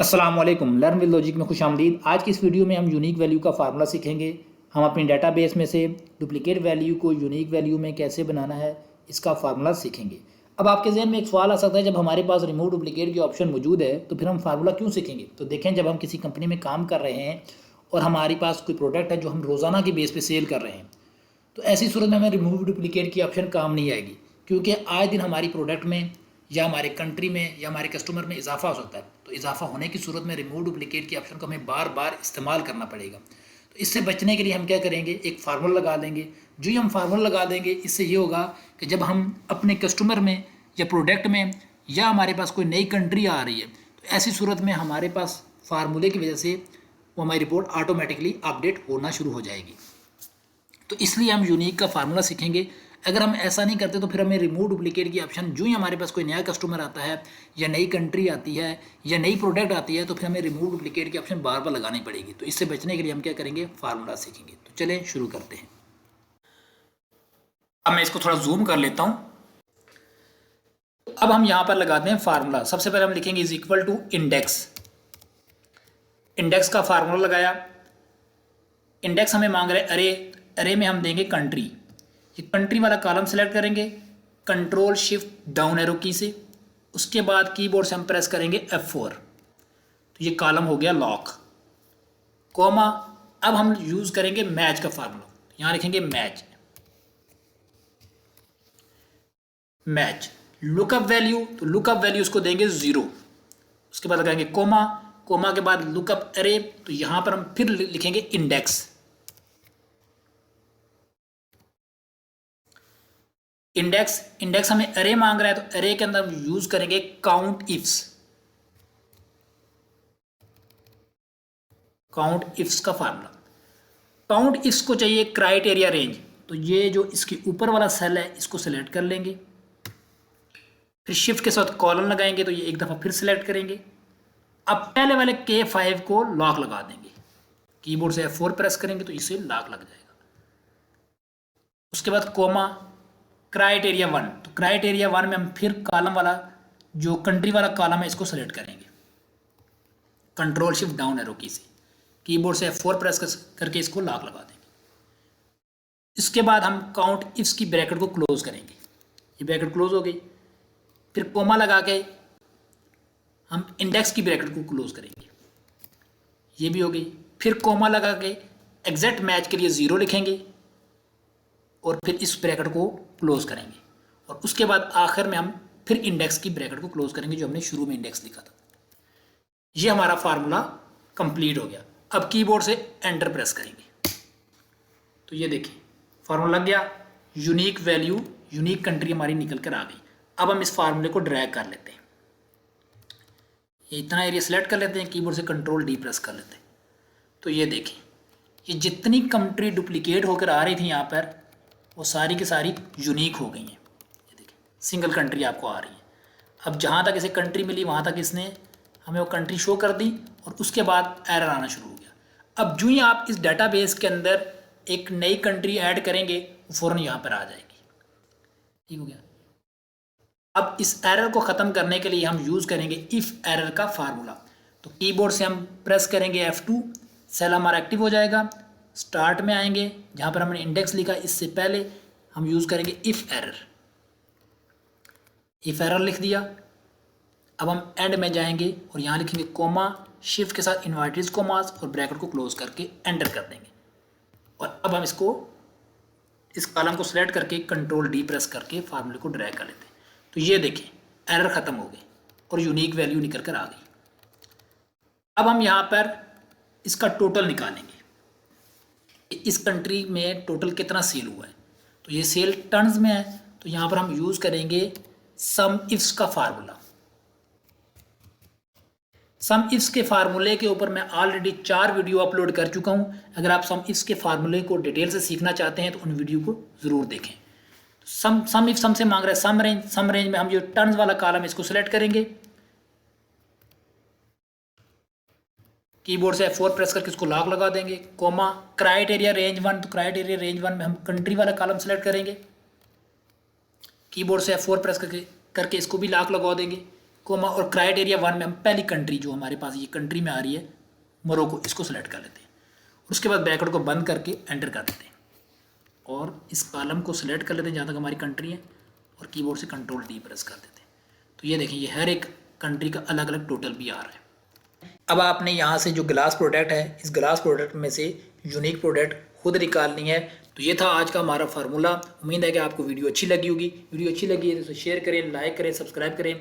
अस्सलाम वालेकुम। Learn with logic में खुशामदीद। आज की इस वीडियो में हम यूनिक वैल्यू का फार्मूला सीखेंगे। हम अपनी डेटाबेस में से डुप्लीकेट वैल्यू को यूनिक वैल्यू में कैसे बनाना है, इसका फार्मूला सीखेंगे। अब आपके जहन में एक सवाल आ सकता है, जब हमारे पास रिमूव डुप्लीकेट की ऑप्शन मौजूद है तो फिर हम फार्मूला क्यों सीखेंगे। तो देखें, जब हम किसी कंपनी में काम कर रहे हैं और हमारे पास कोई प्रोडक्ट है जो हम रोज़ाना की बेस पे सेल कर रहे हैं, तो ऐसी सूरत में हमें रिमूव डुप्लीकेट की ऑप्शन काम नहीं आएगी, क्योंकि आए दिन हमारी प्रोडक्ट में या हमारे कंट्री में या हमारे कस्टमर में इजाफा हो सकता है। तो इजाफा होने की सूरत में रिमूव डुप्लीकेट की ऑप्शन को हमें बार बार इस्तेमाल करना पड़ेगा। तो इससे बचने के लिए हम क्या करेंगे, एक फार्मूला लगा देंगे। जो ही हम फार्मूला लगा देंगे, इससे ये होगा कि जब हम अपने कस्टमर में या प्रोडक्ट में या हमारे पास कोई नई कंट्री आ रही है, तो ऐसी सूरत में हमारे पास फार्मूले की वजह से वो हमारी रिपोर्ट ऑटोमेटिकली अपडेट होना शुरू हो जाएगी। तो इसलिए हम यूनिक का फार्मूला सीखेंगे। अगर हम ऐसा नहीं करते तो फिर हमें रिमूव डुप्लीकेट की ऑप्शन, जो ही हमारे पास कोई नया कस्टमर आता है या नई कंट्री आती है या नई प्रोडक्ट आती है, तो फिर हमें रिमूव डुप्लीकेट की ऑप्शन बार बार लगानी पड़ेगी। तो इससे बचने के लिए हम क्या करेंगे, फार्मूला सीखेंगे। तो चलें शुरू करते हैं। अब मैं इसको थोड़ा जूम कर लेता हूँ। अब हम यहाँ पर लगाते हैं फार्मूला। सबसे पहले हम लिखेंगे is equal to index. Index का फार्मूला लगाया। इंडेक्स हमें मांग रहे अरे, अरे में हम देंगे कंट्री। ये कंट्री वाला कॉलम सेलेक्ट करेंगे कंट्रोल शिफ्ट डाउन एरो की से। उसके बाद कीबोर्ड से हम प्रेस करेंगे F4। तो ये कॉलम हो गया लॉक, कोमा। अब हम यूज करेंगे मैच का फार्मूला। यहां लिखेंगे मैच। मैच लुकअप वैल्यू, तो लुकअप वैल्यू उसको देंगे 0। उसके बाद लगाएंगे कोमा, कोमा के बाद लुकअप अरे। तो यहां पर हम फिर लिखेंगे इंडेक्स। इंडेक्स, इंडेक्स हमें अरे मांग रहा है, तो अरे के अंदर हम यूज करेंगे काउंट इफ्स। काउंट इफ्स का फार्मूला। काउंट इफ्स को चाहिए क्राइटेरिया रेंज। तो ये जो इसके ऊपर वाला सेल है, इसको सिलेक्ट कर लेंगे। फिर शिफ्ट के साथ कॉलम लगाएंगे, तो ये एक दफा फिर सिलेक्ट करेंगे। अब पहले वाले K5 को लॉक लगा देंगे। कीबोर्ड से F4 प्रेस करेंगे तो इसे लॉक लग जाएगा। उसके बाद कोमा, क्राइटेरिया 1। तो क्राइटेरिया 1 में हम फिर कॉलम वाला, जो कंट्री वाला कॉलम है, इसको सेलेक्ट करेंगे कंट्रोल शिफ्ट डाउन एरो की से। कीबोर्ड से F4 प्रेस करके इसको लॉक लगा देंगे। इसके बाद हम काउंट इफ्स की ब्रैकेट को क्लोज करेंगे। ये ब्रैकेट क्लोज हो गई। फिर कोमा लगा के हम इंडेक्स की ब्रैकेट को क्लोज करेंगे। ये भी हो गई। फिर कोमा लगा के एग्जैक्ट मैच के लिए 0 लिखेंगे और फिर इस ब्रैकेट को क्लोज करेंगे। और उसके बाद आखिर में हम फिर इंडेक्स की ब्रैकेट को क्लोज करेंगे, जो हमने शुरू में इंडेक्स लिखा था। ये हमारा फार्मूला कंप्लीट हो गया। अब कीबोर्ड से एंटर प्रेस करेंगे तो ये देखिए फार्मूला लग गया। यूनिक वैल्यू, यूनिक कंट्री हमारी निकल कर आ गई। अब हम इस फार्मूले को ड्रैग कर लेते हैं। ये इतना एरिया सेलेक्ट कर लेते हैं, कीबोर्ड से कंट्रोल डी प्रेस कर लेते हैं। तो ये देखें, ये जितनी कंट्री डुप्लीकेट होकर आ रही थी यहाँ पर, वो सारी की सारी यूनिक हो गई हैं। ये देखिए सिंगल कंट्री आपको आ रही है। अब जहाँ तक इसे कंट्री मिली वहाँ तक इसने हमें वो कंट्री शो कर दी और उसके बाद एरर आना शुरू हो गया। अब जो ही आप इस डाटाबेस के अंदर एक नई कंट्री ऐड करेंगे, वो फ़ौरन यहाँ पर आ जाएगी। ठीक हो गया। अब इस एरर को ख़त्म करने के लिए हम यूज़ करेंगे इफ़ एरर का फार्मूला। तो कीबोर्ड से हम प्रेस करेंगे F2, सेल हमारा एक्टिव हो जाएगा। स्टार्ट में आएंगे, जहाँ पर हमने इंडेक्स लिखा, इससे पहले हम यूज़ करेंगे इफ़ एरर। इफ़ एरर लिख दिया। अब हम एंड में जाएंगे और यहाँ लिखेंगे कोमा, शिफ्ट के साथ इन्वर्टेड कोमास और ब्रैकेट को क्लोज करके एंटर कर देंगे। और अब हम इसको, इस कॉलम को सिलेक्ट करके कंट्रोल डी प्रेस करके फार्मूले को ड्रैग कर लेते हैं। तो ये देखें एरर ख़त्म हो गई और यूनिक वैल्यू निकल कर आ गई। अब हम यहाँ पर इसका टोटल निकालेंगे, इस कंट्री में टोटल कितना सेल हुआ है। तो ये सेल टन्स में है, तो यहाँ पर हम यूज़ करेंगे सम इफ्स का फार्मूला। सम इफ्स के फार्मूले के ऊपर मैं ऑलरेडी 4 वीडियो अपलोड कर चुका हूँ। अगर आप सम इफ्स के फार्मूले को डिटेल से सीखना चाहते हैं तो उन वीडियो को ज़रूर देखें। सम इफ सम से मांग रहा है सम रेंज। सम रेंज में हम जो टर्न्स वाला कॉलम इसको सिलेक्ट करेंगे, कीबोर्ड से F4 प्रेस करके इसको लॉक लगा देंगे। Comma, criteria range 1। तो क्राइटेरिया रेंज 1 में हम कंट्री वाला कॉलम सेलेक्ट करेंगे। कीबोर्ड से F4 प्रेस करके इसको भी लॉक लगा देंगे। कोमा और क्राइटेरिया 1 में हम पहली कंट्री जो हमारे पास ये कंट्री में आ रही है मोरक्को, इसको सेलेक्ट कर लेते हैं। उसके बाद ब्रैकेट को बंद करके एंटर कर देते हैं और इस कॉलम को सिलेक्ट कर लेते हैं जहाँ तक हमारी कंट्री है और कीबोर्ड से कंट्रोल डी प्रेस कर देते हैं। तो ये देखिए, ये हर एक कंट्री का अलग अलग टोटल भी आ रहा है। अब आपने यहाँ से जो ग्लास प्रोडक्ट है, इस ग्लास प्रोडक्ट में से यूनिक प्रोडक्ट खुद निकालनी है। तो ये था आज का हमारा फार्मूला। उम्मीद है कि आपको वीडियो अच्छी लगी होगी। वीडियो अच्छी लगी है तो इसे शेयर करें, लाइक करें, सब्सक्राइब करें।